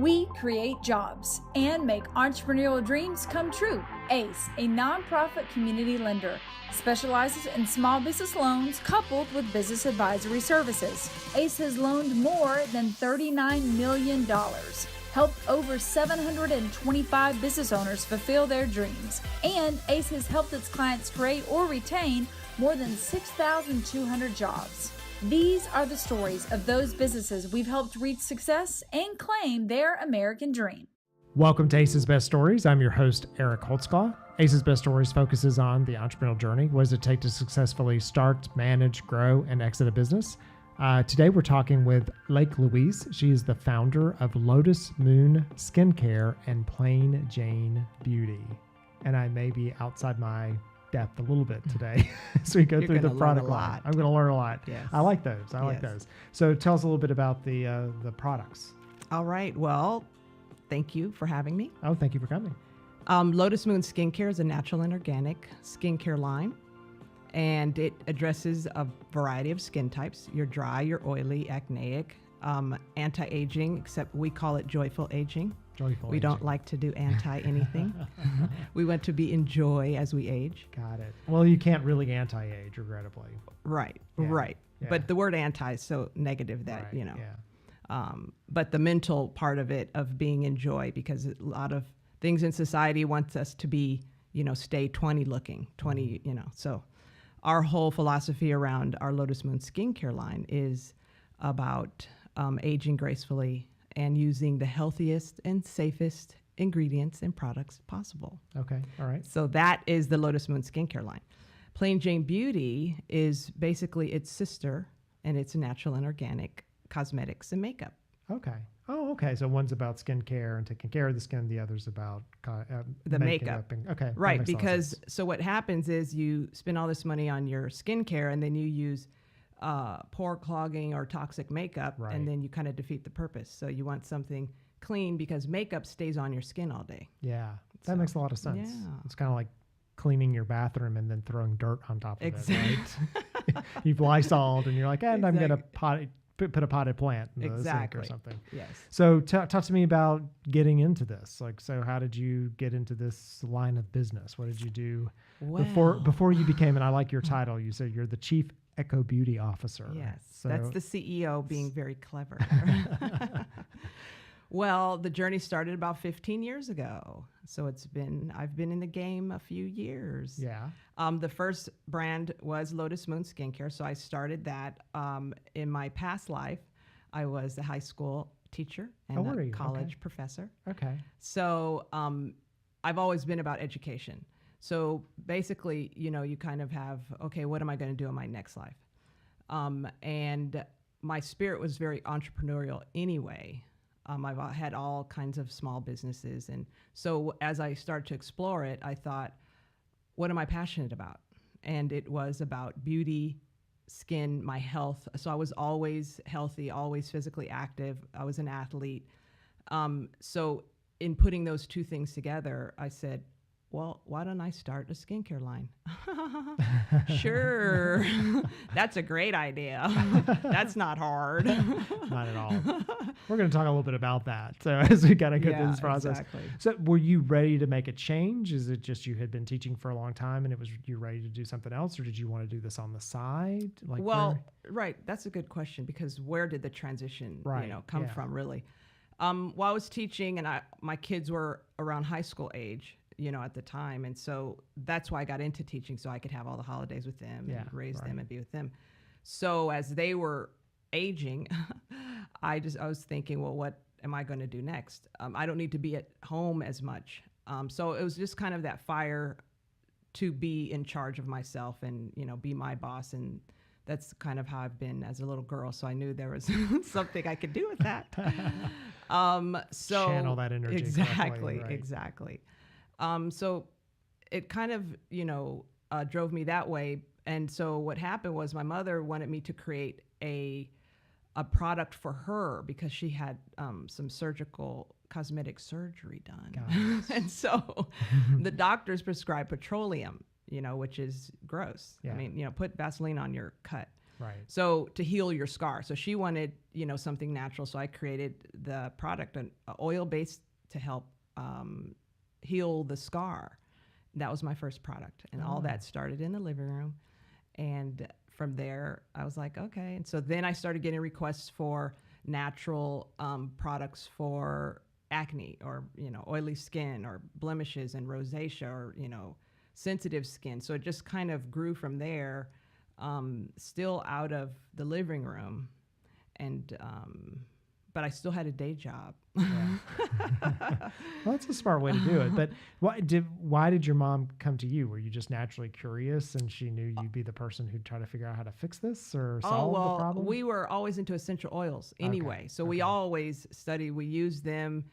We create jobs and make entrepreneurial dreams come true. ACE, a nonprofit community lender, specializes in small business loans coupled with business advisory services. ACE has loaned more than $39 million, helped over 725 business owners fulfill their dreams, and ACE has helped its clients create or retain more than 6,200 jobs. These are the stories of those businesses we've helped reach success and claim their American dream. Welcome to Ace's Best Stories. I'm your host, Eric Holtzclaw. Ace's Best Stories focuses on the entrepreneurial journey. What does it take to successfully start, manage, grow, and exit a business? Today, we're talking with Louise. She is the founder of Lotus Moon Skincare and Plain Jane Beauty. And I may be outside my depth a little bit today as we go through the product line. I'm going to learn a lot. Yes. I like those. I like those. So tell us a little bit about the products. All right. Well, thank you for having me. Oh, thank you for coming. Lotus Moon Skincare is a natural and organic skincare line, and it addresses a variety of skin types. You're dry, you're oily, acneic, anti-aging, except we call it joyful aging. We don't like to do anti-anything. We want to be in joy as we age. Got it. Well, you can't really anti-age, regrettably. Right, right. Yeah. But the word anti is so negative that, right. Yeah. But the mental part of it, of being in joy, because a lot of things in society wants us to be, stay 20 looking, 20, So our whole philosophy around our Lotus Moon Skincare line is about aging gracefully and using the healthiest and safest ingredients and products possible. Okay, all right. So that is the Lotus Moon Skincare line. Plain Jane Beauty is basically its sister, and it's natural and organic cosmetics and makeup. Okay. Oh, okay. So one's about skincare and taking care of the skin. The other's about the makeup. Okay. Right, because so what happens is you spend all this money on your skincare, and then you use pore clogging or toxic makeup, right. And then you kind of defeat the purpose. So you want something clean, because makeup stays on your skin all day. Yeah, that makes a lot of sense. Yeah. It's kind of like cleaning your bathroom and then throwing dirt on top of it, right? You've Lysoled and you're like, and I'm going to put a potted plant in the sink or something. Yes. So talk to me about getting into this. So how did you get into this line of business? What did you do before you became, and I like your title, you said you're the Chief EcoBeauty Officer. Yes, so that's the CEO being very clever. Well, the journey started about 15 years ago. So I've been in the game a few years. Yeah. The first brand was Lotus Moon Skincare. So I started that. In my past life, I was a high school teacher and a college professor. Okay. So I've always been about education. So basically, you kind of have, okay, what am I going to do in my next life? And my spirit was very entrepreneurial anyway. I've had all kinds of small businesses. And so as I started to explore it, I thought, what am I passionate about? And it was about beauty, skin, my health. So I was always healthy, always physically active. I was an athlete. So in putting those two things together, I said, well, why don't I start a skincare line? Sure. That's a great idea. That's not hard. Not at all. We're going to talk a little bit about that. So as we kind of go through this process. Exactly. So were you ready to make a change? Is it just you had been teaching for a long time and you ready to do something else, or did you want to do this on the side? Right. That's a good question, because where did the transition come from, really? While I was teaching, and my kids were around high school age, at the time. And so that's why I got into teaching, so I could have all the holidays with them and raise them and be with them. So as they were aging, I was thinking, well, what am I going to do next? I don't need to be at home as much. So it was just kind of that fire to be in charge of myself and, be my boss. And that's kind of how I've been as a little girl. So I knew there was something I could do with that. So channel that energy. Exactly. So it kind of, drove me that way. And so what happened was my mother wanted me to create a product for her, because she had some surgical cosmetic surgery done. And so the doctors prescribed petroleum, which is gross. Yeah. I mean, put Vaseline on your cut. Right. So to heal your scar. So she wanted something natural. So I created the product, an oil based to help heal the scar. That was my first product. And all that started in the living room. And from there, I was like, okay. And so then I started getting requests for natural products for acne or, oily skin or blemishes and rosacea or, sensitive skin. So it just kind of grew from there, still out of the living room. And, but I still had a day job. Yeah. Well, that's a smart way to do it. But why did your mom come to you? Were you just naturally curious and she knew you'd be the person who'd try to figure out how to fix this or solve the problem? We were always into essential oils anyway. Okay. So we always we use them,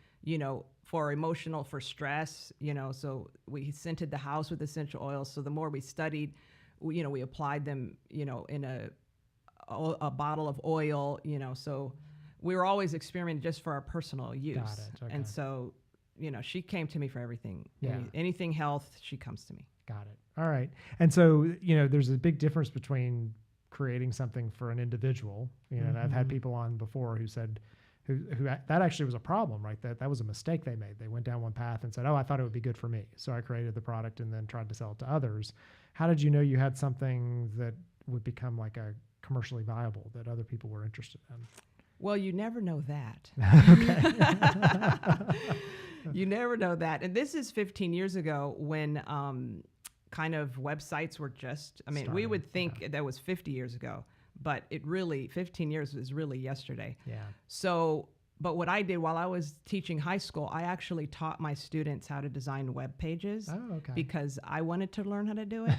for for stress, so we scented the house with essential oils. So the more we studied, we applied them, in a bottle of oil, so we were always experimenting just for our personal use. Got it. Okay. And so, she came to me for everything. Yeah. Anything health, she comes to me. Got it. All right. And so, there's a big difference between creating something for an individual, and I've had people on before who said, who that actually was a problem, right? That was a mistake they made. They went down one path and said, oh, I thought it would be good for me. So I created the product and then tried to sell it to others. How did you know you had something that would become like a commercially viable that other people were interested in? Well, you never know that. Okay. You never know that. And this is 15 years ago when kind of websites were just, we would think that was 50 years ago, but 15 years is really yesterday. Yeah. So, but what I did while I was teaching high school, I actually taught my students how to design web pages because I wanted to learn how to do it.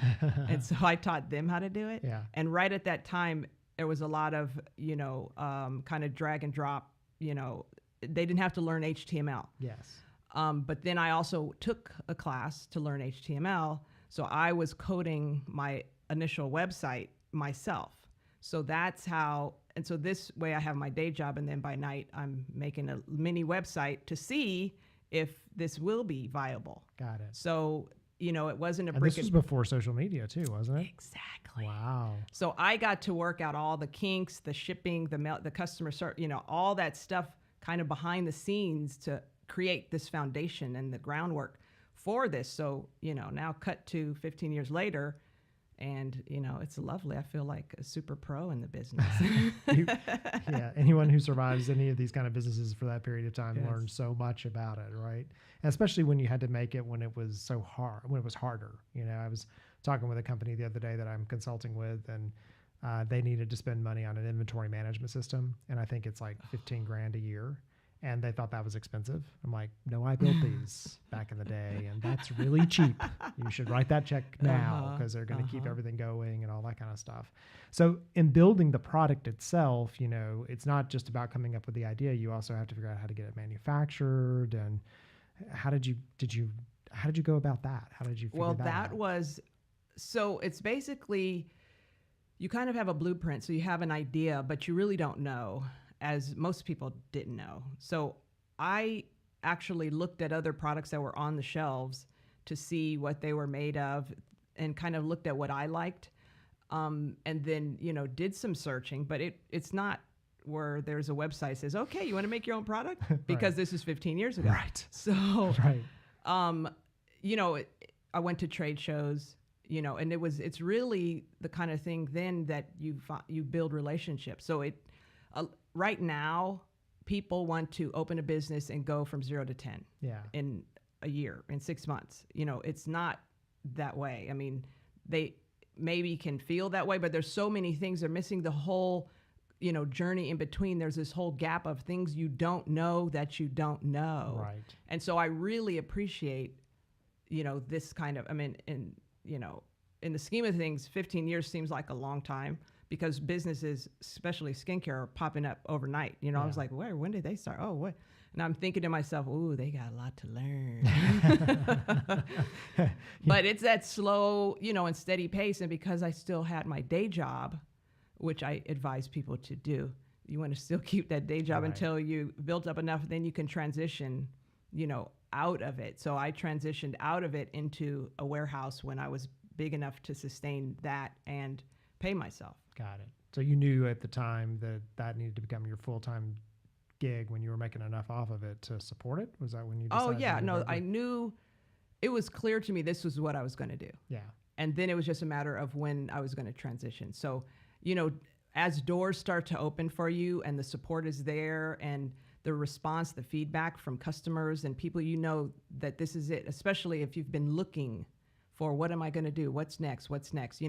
And so I taught them how to do it. Yeah. And right at that time, there was a lot of, kind of drag and drop, they didn't have to learn HTML. Yes. But then I also took a class to learn HTML. So I was coding my initial website myself. So that's how, and so this way I have my day job, and then by night I'm making a mini website to see if this will be viable. Got it. So, it wasn't a and this was before social media too, wasn't it? Exactly. Wow. So I got to work out all the kinks, the shipping, the customer service, all that stuff kind of behind the scenes to create this foundation and the groundwork for this. So, now cut to 15 years later, and, it's lovely. I feel like a super pro in the business. Yeah. Anyone who survives any of these kind of businesses for that period of time learns so much about it, right? And especially when you had to make it when it was so hard, when it was harder. I was talking with a company the other day that I'm consulting with, and they needed to spend money on an inventory management system. And I think it's like $15,000 a year. And they thought that was expensive. I'm like, no, I built these back in the day, and that's really cheap. You should write that check now because they're going to keep everything going and all that kind of stuff. So in building the product itself, it's not just about coming up with the idea. You also have to figure out how to get it manufactured. And how did you go about that? How did you figure that out? So it's basically, you kind of have a blueprint. So you have an idea, but you really don't know, as most people didn't know. So I actually looked at other products that were on the shelves to see what they were made of and kind of looked at what I liked. And then, did some searching, but it's not where there's a website that says, okay, you want to make your own product? Because this is 15 years ago. Right. So, I went to trade shows, and it's really the kind of thing then that you build relationships. So right now, people want to open a business and go from 0 to 10 in a year, in 6 months. It's not that way. They maybe can feel that way, but there's so many things. They're missing the whole, journey in between. There's this whole gap of things you don't know that you don't know. Right. And so I really appreciate, this kind of, in the scheme of things, 15 years seems like a long time, because businesses, especially skincare, are popping up overnight. I was like, when did they start? Oh, what? And I'm thinking to myself, ooh, they got a lot to learn. But it's that slow, and steady pace. And because I still had my day job, which I advise people to do, you want to still keep that day job until you built up enough, then you can transition, out of it. So I transitioned out of it into a warehouse when I was big enough to sustain that and pay myself. Got it. So you knew at the time that needed to become your full-time gig when you were making enough off of it to support it? Was that when you decided? Oh, yeah. No, I knew it was clear to me this was what I was going to do. Yeah. And then it was just a matter of when I was going to transition. So, as doors start to open for you and the support is there and the response, the feedback from customers and people, that this is it, especially if you've been looking for what am I going to do? What's next?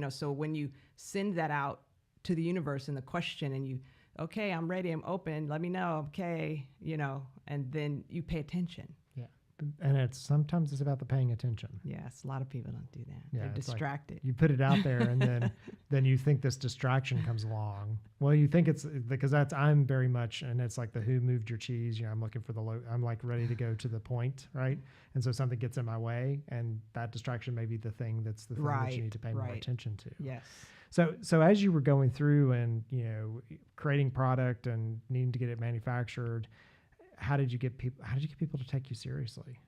So when you send that out to the universe and the question and okay, I'm ready, I'm open, let me know, okay, and then you pay attention. Yeah. And sometimes it's about the paying attention. Yes, a lot of people don't do that. Yeah, They're distracted. Like you put it out there and then you think this distraction comes along. Well, you think it's because I'm very much, and it's like the who moved your cheese, I'm looking for I'm like ready to go to the point, right? And so something gets in my way and that distraction may be the thing that you need to pay more attention to. Yes. So as you were going through and, creating product and needing to get it manufactured, how did you get people to take you seriously?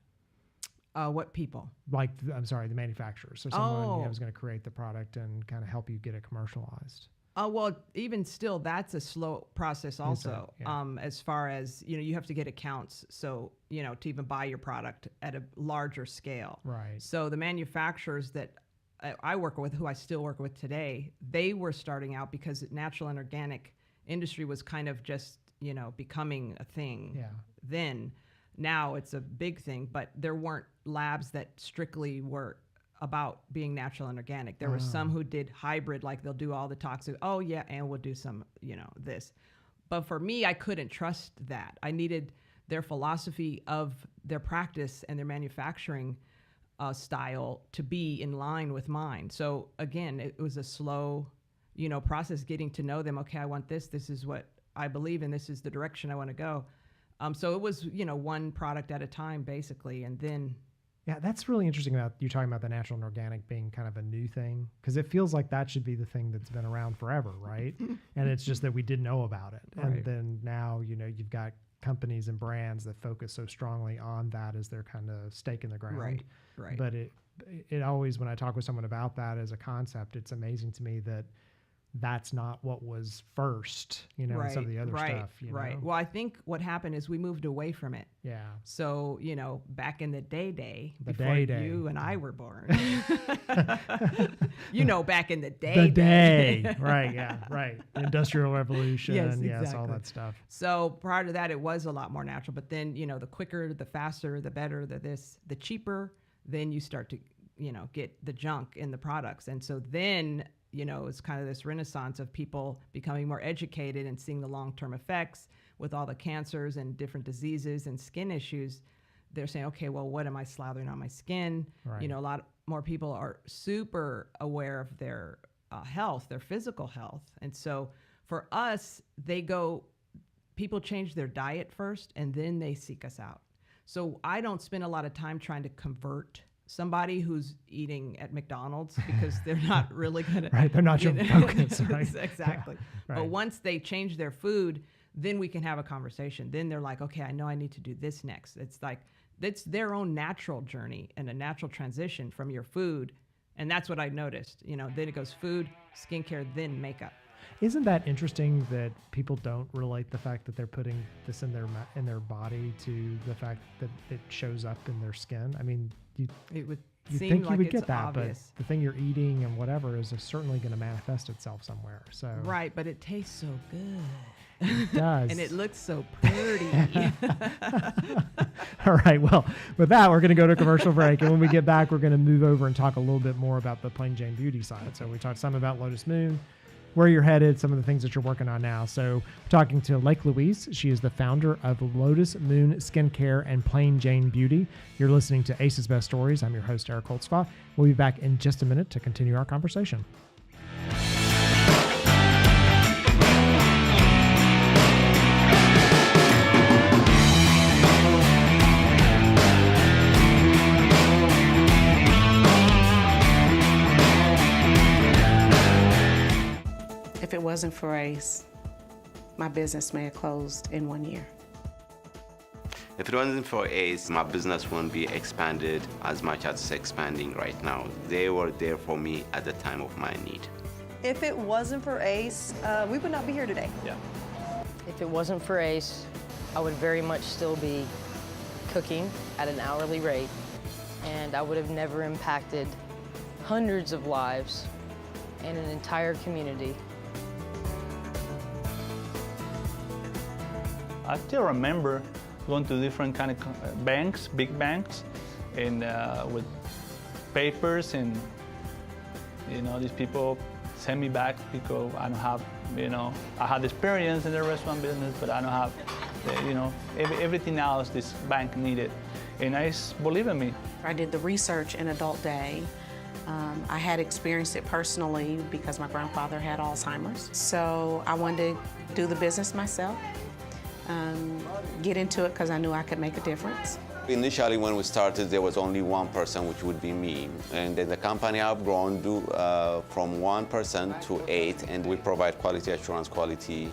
What people? Like, the manufacturers. So someone was going to create the product and kind of help you get it commercialized. Well, even still, that's a slow process also. As far as, you have to get accounts. So, to even buy your product at a larger scale. Right. So the manufacturers that I work with, who I still work with today, they were starting out because natural and organic industry was kind of just, becoming a thing. Yeah. Then now it's a big thing, but there weren't labs that strictly were about being natural and organic. There were some who did hybrid, like they'll do all the toxic, and we'll do some, this. But for me, I couldn't trust that. I needed their philosophy of their practice and their manufacturing style to be in line with mine. So again, it was a slow, process getting to know them. Okay, I want this. This is what I believe in. This is the direction I want to go. So it was, one product at a time, basically, and then. Yeah, that's really interesting about you talking about the natural and organic being kind of a new thing, because it feels like that should be the thing that's been around forever, right? And it's just that we didn't know about it. Right. And then now, you've got companies and brands that focus so strongly on that as their kind of stake in the ground. Right. But it always, when I talk with someone about that as a concept, it's amazing to me that that's not what was first, and some of the other stuff. Right. Well, I think what happened is we moved away from it. Yeah. So, back in the before you and I were born, back in the day. Right. Yeah. Right. The Industrial Revolution. Yes, exactly. All that stuff. So prior to that, it was a lot more natural. But then, the quicker, the faster, the better, the cheaper, then you start to, get the junk in the products. And so then, it's kind of this renaissance of people becoming more educated and seeing the long-term effects with all the cancers and different diseases and skin issues. They're saying, okay, well, what am I slathering on my skin? Right. A lot more people are super aware of their health, their physical health. And so for us, people change their diet first and then they seek us out. So I don't spend a lot of time trying to convert somebody who's eating at McDonald's because they're not really going to. Right, they're not your focus, right? Exactly. Yeah, right. But once they change their food, then we can have a conversation. Then they're like, okay, I know I need to do this next. It's like, it's their own natural journey and a natural transition from your food. And that's what I noticed. Then it goes food, skincare, then makeup. Isn't that interesting that people don't relate the fact that they're putting this in their body to the fact that it shows up in their skin? I mean, you think you would get that, obvious. But the thing you're eating and whatever is certainly going to manifest itself somewhere. So right, but it tastes so good. It does. And it looks so pretty. All right. Well, with that, we're going to go to a commercial break. And when we get back, we're going to move over and talk a little bit more about the Plain Jane Beauty side. So we talked some about Lotus Moon, where you're headed, some of the things that you're working on now. So we're talking to Louise. She is the founder of Lotus Moon Skincare and Plain Jane Beauty. You're listening to Ace's Best Stories. I'm your host, Eric Holtzclaw. We'll be back in just a minute to continue our conversation. If it wasn't for Ace, my business may have closed in 1 year. If it wasn't for Ace, my business wouldn't be expanded as much as it's expanding right now. They were there for me at the time of my need. If it wasn't for Ace, we would not be here today. Yeah. If it wasn't for Ace, I would very much still be cooking at an hourly rate, and I would have never impacted hundreds of lives and an entire community. I still remember going to different kind of banks, big banks, and with papers, and these people send me back because I don't have, I had experience in the restaurant business, but I don't have, everything else this bank needed. And I believe in me. I did the research in Adult Day. I had experienced it personally because my grandfather had Alzheimer's. So I wanted to do the business myself, get into it because I knew I could make a difference. Initially, when we started, there was only one person, which would be me. And then the company have grown from 1% to 8, and we provide quality assurance, quality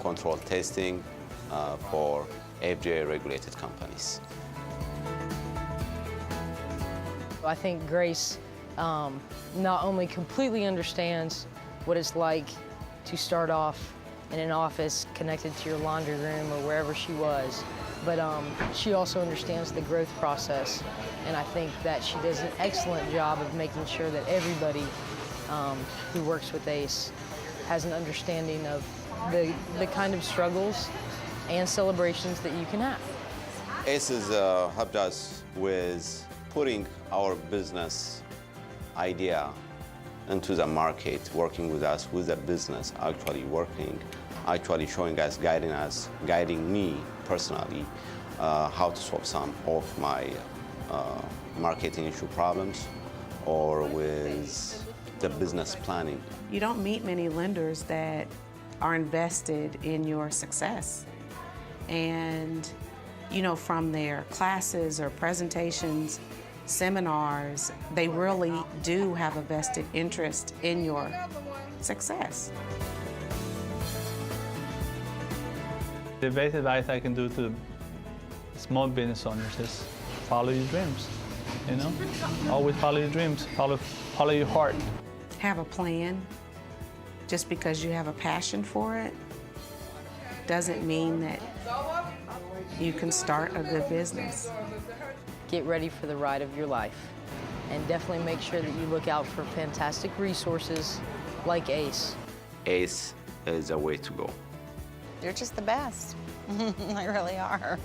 control testing for FDA-regulated companies. I think Grace not only completely understands what it's like to start off in an office connected to your laundry room or wherever she was, but she also understands the growth process, and I think that she does an excellent job of making sure that everybody who works with ACE has an understanding of the kind of struggles and celebrations that you can have. ACE has helped us with putting our business idea into the market, working with us with the business, actually working, actually showing us, guiding me personally, how to solve some of my marketing issue problems or with the business planning. You don't meet many lenders that are invested in your success. And, from their classes or presentations, seminars, they really do have a vested interest in your success. The best advice I can do to small business owners is follow your dreams. Always follow your dreams, follow your heart. Have a plan. Just because you have a passion for it doesn't mean that you can start a good business. Get ready for the ride of your life, and definitely make sure that you look out for fantastic resources like ACE. ACE is a way to go. You're just the best. They really are.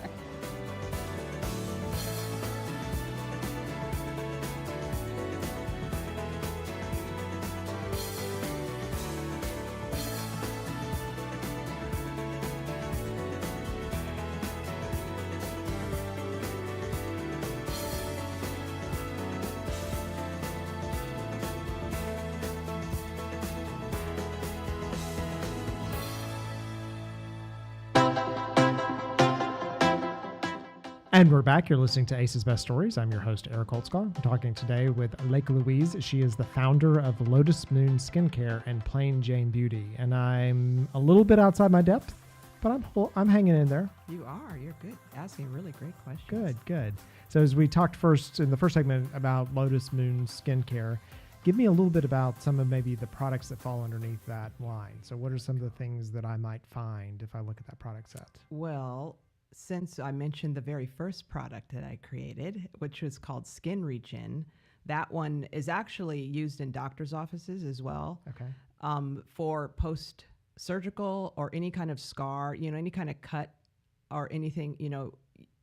And we're back. You're listening to Ace's Best Stories. I'm your host, Eric Holtzclaw. I'm talking today with Louise. She is the founder of Lotus Moon Skincare and Plain Jane Beauty. And I'm a little bit outside my depth, but I'm hanging in there. You are. You're good. Asking really great questions. Good. So as we talked in the first segment about Lotus Moon Skincare, give me a little bit about some of maybe the products that fall underneath that line. So what are some of the things that I might find if I look at that product set? Well, since I mentioned the very first product that I created, which was called Skin Reach-In, that one is actually used in doctor's offices as well. Okay. For post-surgical or any kind of scar, any kind of cut or anything, you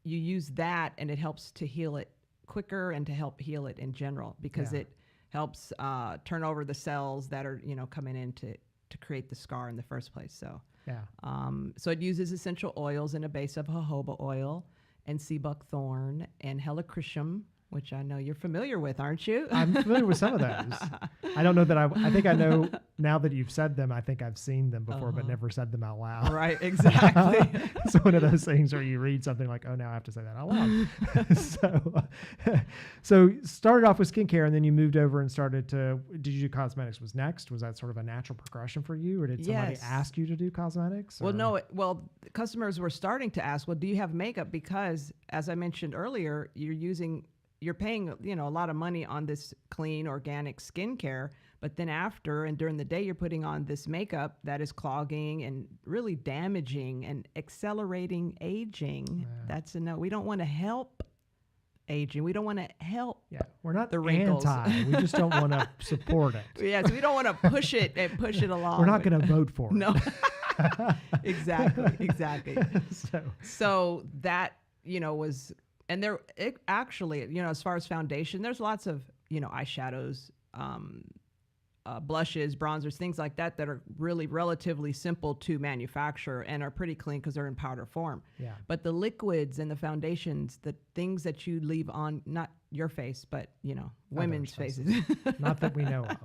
use that and it helps to heal it quicker and to help heal it in general because it helps turn over the cells that are, coming in to create the scar in the first place. So it uses essential oils in a base of jojoba oil and sea buckthorn and helichrysum, which I know you're familiar with, aren't you? I'm familiar with some of those. I don't know that I think I know now that you've said them. I think I've seen them before, but never said them out loud. Right, exactly. It's one of those things where you read something like, oh, now I have to say that out loud. So started off with skincare, and then you moved over and did you do cosmetics was next? Was that sort of a natural progression for you, or did somebody ask you to do cosmetics? Well, no. Customers were starting to ask, well, do you have makeup? Because as I mentioned earlier, you're using you're paying, you know, a lot of money on this clean organic skincare, but then after and during the day you're putting on this makeup that is clogging and really damaging and accelerating aging. Yeah. That's a no. We don't want to help aging. We don't want to help. Yeah, we're not the wrinkles. anti. We just don't want to support it. Yes, we don't want to push it and push it along. We're not going to vote for it. No. Exactly. So that, you know, was, and there, it actually, you know, as far as foundation, there's lots of, you know, eyeshadows, blushes, bronzers, things like that that are really relatively simple to manufacture and are pretty clean because they're in powder form. Yeah. But the liquids and the foundations, the things that you leave on, not your face, but, you know, women's faces. Not that we know of.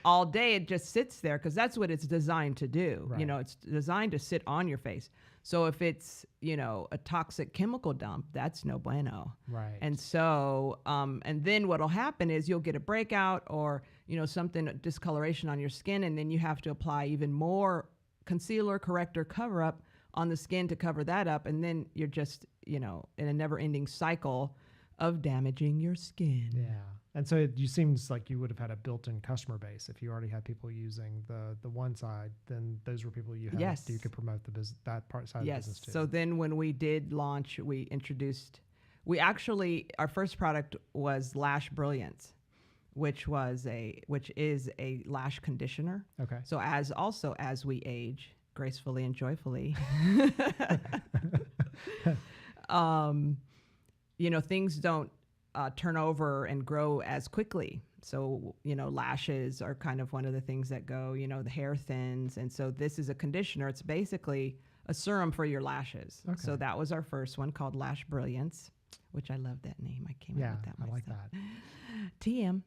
All day it just sits there because that's what it's designed to do. Right. You know, it's designed to sit on your face. So if it's, you know, a toxic chemical dump, that's no bueno. Right. And so, and then what'll happen is you'll get a breakout or, you know, something, discoloration on your skin, and then you have to apply even more concealer, corrector, cover up on the skin to cover that up. And then you're just, you know, in a never ending cycle of damaging your skin. Yeah. And so you seems like you would have had a built-in customer base. If you already had people using the one side, then those were people you had. Yes. You could promote that part side of the business too. So then when we did launch, we actually, our first product was Lash Brilliance, which is a lash conditioner. Okay. So as we age gracefully and joyfully, you know, things don't turn over and grow as quickly. So, you know, lashes are kind of one of the things that go, you know, the hair thins. And so this is a conditioner. It's basically a serum for your lashes. Okay. So that was our first one called Lash Brilliance, which I love that name. I came up with that myself. I like that. TM.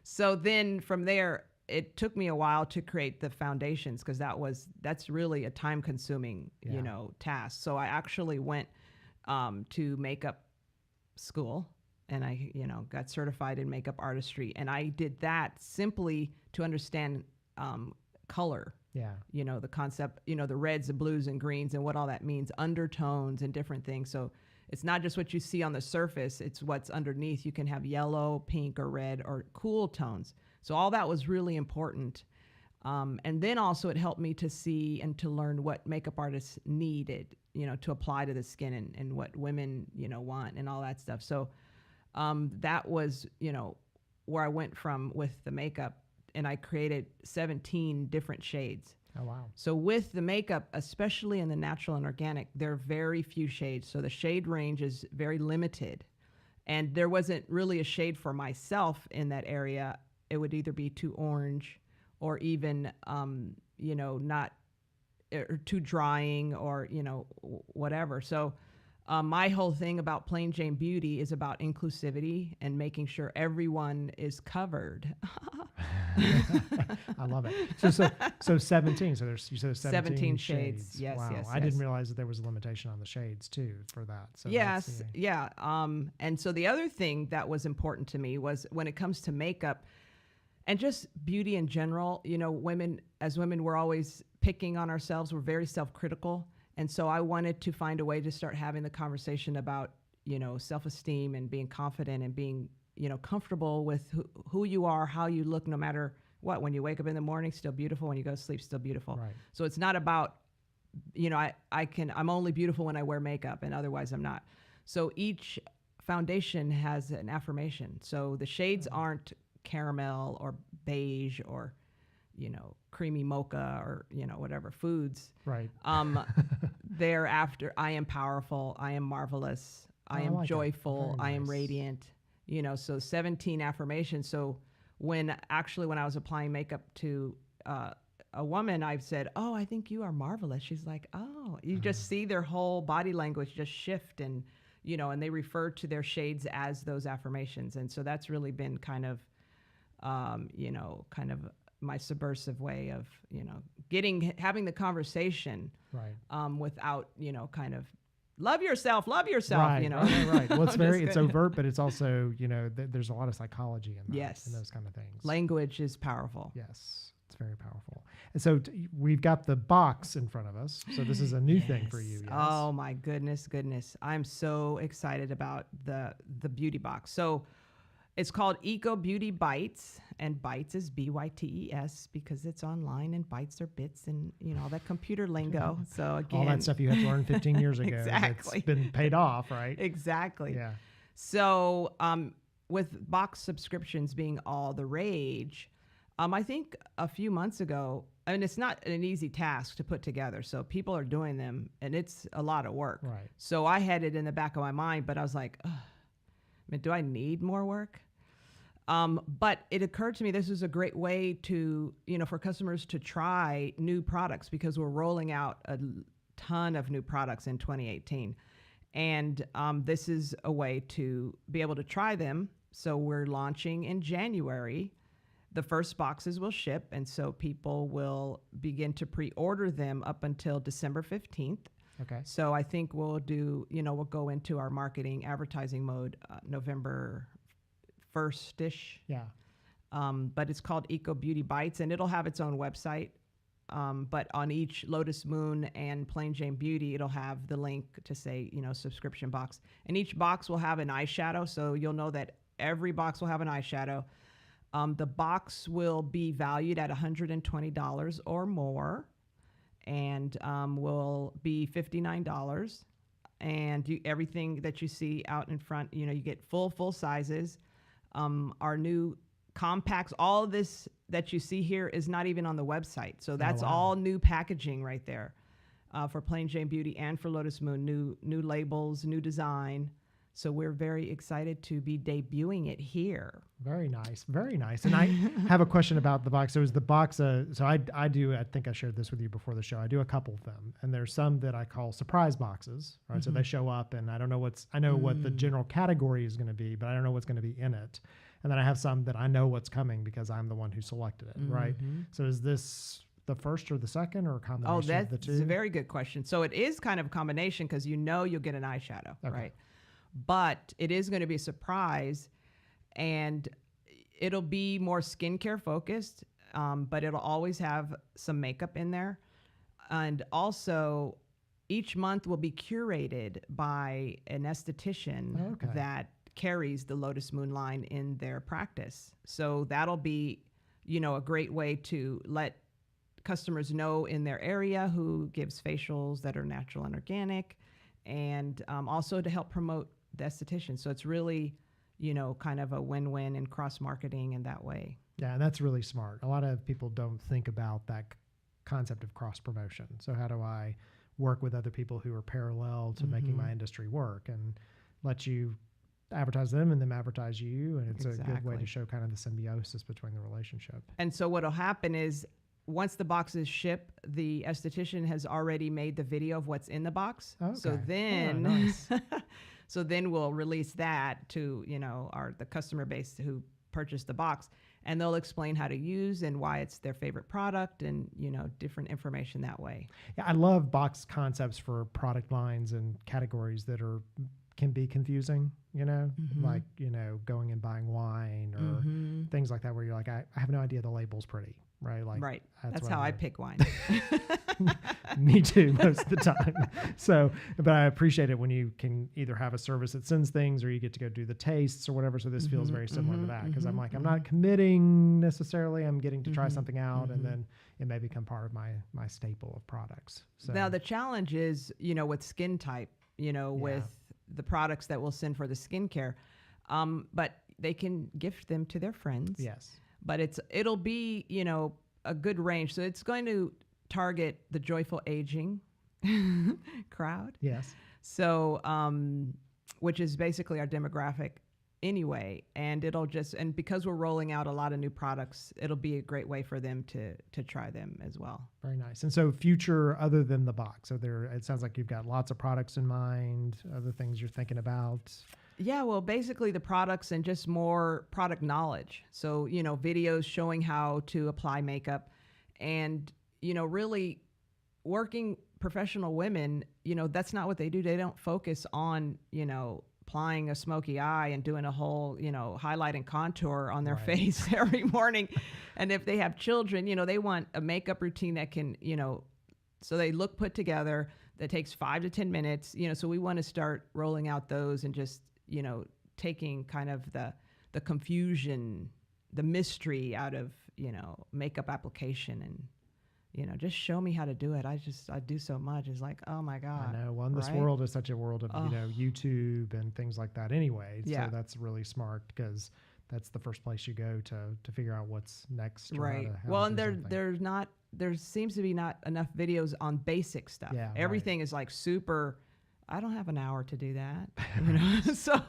So then from there, it took me a while to create the foundations because that's really a time consuming, you know, task. So I actually went to makeup school and I, you know, got certified in makeup artistry. And I did that simply to understand color. Yeah. You know, the concept, you know, the reds, the blues and greens and what all that means, undertones and different things. So it's not just what you see on the surface, it's what's underneath. You can have yellow, pink, or red, or cool tones. So all that was really important. And then also it helped me to see and to learn what makeup artists needed, you know, to apply to the skin and what women, you know, want and all that stuff. So that was, you know, where I went from with the makeup, and I created 17 different shades. Oh, wow. So with the makeup, especially in the natural and organic, there are very few shades. So the shade range is very limited. And there wasn't really a shade for myself in that area. It would either be too orange or even, you know, not or too drying or, you know, whatever. So my whole thing about Plain Jane Beauty is about inclusivity and making sure everyone is covered. I love it. So 17. So you said 17 shades. Yes, wow. yes. I didn't realize that there was a limitation on the shades too for that. So yes, yeah. And so the other thing that was important to me was when it comes to makeup and just beauty in general, you know, as women, we're always picking on ourselves. We're very self-critical. And so I wanted to find a way to start having the conversation about, you know, self-esteem and being confident and being, you know, comfortable with who you are, how you look, no matter what. When you wake up in the morning, still beautiful. When you go to sleep, still beautiful. Right. So it's not about, you know, I'm only beautiful when I wear makeup and otherwise I'm not. So each foundation has an affirmation. So the shades aren't caramel or beige or, you know, creamy mocha or, you know, whatever foods. Right. They're after, I am powerful, I am marvelous, I am joyful, I am radiant, you know, so 17 affirmations. So when I was applying makeup to a woman, I've said, oh, I think you are marvelous. She's like, oh, you just see their whole body language just shift and, you know, and they refer to their shades as those affirmations. And so that's really been kind of, you know, kind of my subversive way of, you know, having the conversation, right. Without, you know, kind of love yourself, right, you know. Right. Well, it's overt, but it's also, you know, there's a lot of psychology in that. Yes. And those kind of things. Language is powerful. Yes. It's very powerful. And so we've got the box in front of us. So this is a new thing for you. Yes. Oh my goodness. I'm so excited about the beauty box. So it's called EcoBeauty Bytes, and Bytes is BYTES because it's online, and bytes are bits, and all that computer lingo. So again, all that stuff you had to learn 15 years ago. Exactly. That's been paid off, right? Exactly. Yeah. So with box subscriptions being all the rage, I think a few months ago, it's not an easy task to put together. So people are doing them, and it's a lot of work. Right. So I had it in the back of my mind, but I was like, do I need more work? But it occurred to me this is a great way to, for customers to try new products, because we're rolling out a ton of new products in 2018. And this is a way to be able to try them. So we're launching in January. The first boxes will ship, and so people will begin to pre-order them up until December 15th. Okay. So I think we'll do, we'll go into our marketing advertising mode November 1st-ish. Yeah. But it's called EcoBeauty Bytes, and it'll have its own website. But on each Lotus Moon and Plain Jane Beauty, it'll have the link to say, subscription box. And each box will have an eyeshadow, so you'll know that every box will have an eyeshadow. The box will be valued at $120 or more, and will be $59. And everything that you see out in front, you get full sizes. Our new compacts, all of this that you see here is not even on the website. So that's all new packaging right there for Plain Jane Beauty and for Lotus Moon. New labels, new design. So we're very excited to be debuting it here. Very nice. Very nice. And I have a question about the box. So is the box, so I think I shared this with you before the show. I do a couple of them, and there's some that I call surprise boxes, right? So they show up and I don't know I know what the general category is going to be, but I don't know what's going to be in it. And then I have some that I know what's coming because I'm the one who selected it, right? So is this the first or the second, or a combination of the two? That's a very good question. So it is kind of a combination, because you'll get an eyeshadow, right? But it is going to be a surprise, and it'll be more skincare focused, but it'll always have some makeup in there. And also, each month will be curated by an esthetician that carries the Lotus Moon line in their practice. So that'll be, a great way to let customers know in their area who gives facials that are natural and organic, and also to help promote the esthetician. So it's really, kind of a win-win in cross-marketing in that way. Yeah, and that's really smart. A lot of people don't think about that concept of cross-promotion. So how do I work with other people who are parallel to making my industry work, and let you advertise them and them advertise you, and it's a good way to show kind of the symbiosis between the relationship. And so what'll happen is, once the boxes ship, the esthetician has already made the video of what's in the box. Okay. So then, nice. so then we'll release that to the customer base who purchased the box, and they'll explain how to use and why it's their favorite product, and different information that way. Yeah, I love box concepts for product lines and categories that can be confusing. Like going and buying wine or things like that, where you're like, I have no idea the label's pretty. Right. Like, right. That's how I pick wine. Me too, most of the time. So, but I appreciate it when you can either have a service that sends things, or you get to go do the tastes or whatever. So this feels very similar to that, because I'm like, I'm not committing necessarily. I'm getting to try something out, and then it may become part of my staple of products. So now the challenge is, with skin type, with the products that we'll send for the skincare, but they can gift them to their friends. Yes. But it'll be, a good range. So it's going to target the joyful aging crowd. Yes. So, which is basically our demographic anyway. And and because we're rolling out a lot of new products, it'll be a great way for them to try them as well. Very nice. And so future, other than the box, so it sounds like you've got lots of products in mind, other things you're thinking about. Yeah, well, basically the products and just more product knowledge. So, videos showing how to apply makeup, and, really working professional women, that's not what they do. They don't focus on, applying a smoky eye and doing a whole, highlight and contour on their face every morning. And if they have children, they want a makeup routine that can, so they look put together, that takes 5 to 10 minutes, so we want to start rolling out those and just, taking kind of the confusion, the mystery out of, makeup application and, just show me how to do it. I do so much. It's like, oh my God. I know. Well, this world is such a world of, YouTube and things like that anyway. Yeah. So that's really smart because that's the first place you go to figure out what's next. Right. Well, and there seems to be not enough videos on basic stuff. Yeah, everything is like super. I don't have an hour to do that. So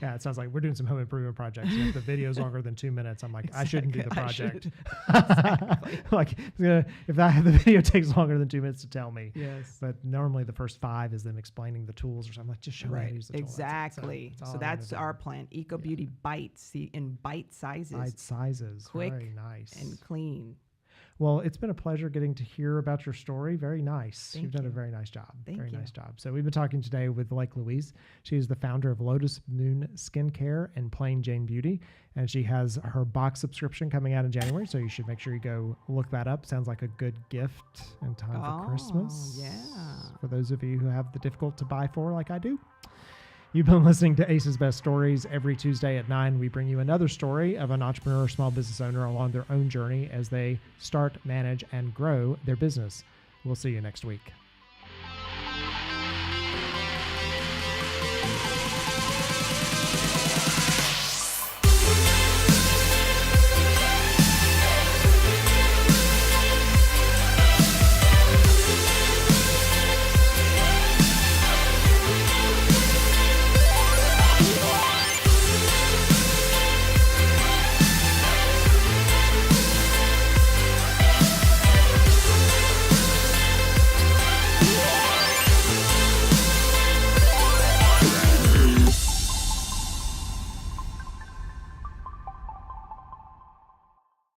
yeah, it sounds like we're doing some home improvement projects. If the video's longer than 2 minutes, I'm like, I shouldn't do the project. Like if the video takes longer than 2 minutes to tell me. Yes. But normally the first 5 is them explaining the tools or something. Like, just show me how to use the tool. Exactly. So that's our plan. EcoBeauty Bytes, in bite sizes. Bite sizes. Quick, very nice. and clean. Well, it's been a pleasure getting to hear about your story. Very nice. Thank You've done you. a very nice job. Thank you. Nice job. So we've been talking today with Louise. She is the founder of Lotus Moon Skincare and Plain Jane Beauty, and she has her box subscription coming out in January. So you should make sure you go look that up. Sounds like a good gift in time for Christmas. Yeah. For those of you who have the difficult to buy for, like I do. You've been listening to Ace's Best Stories. Every Tuesday at 9, we bring you another story of an entrepreneur or small business owner along their own journey as they start, manage, and grow their business. We'll see you next week.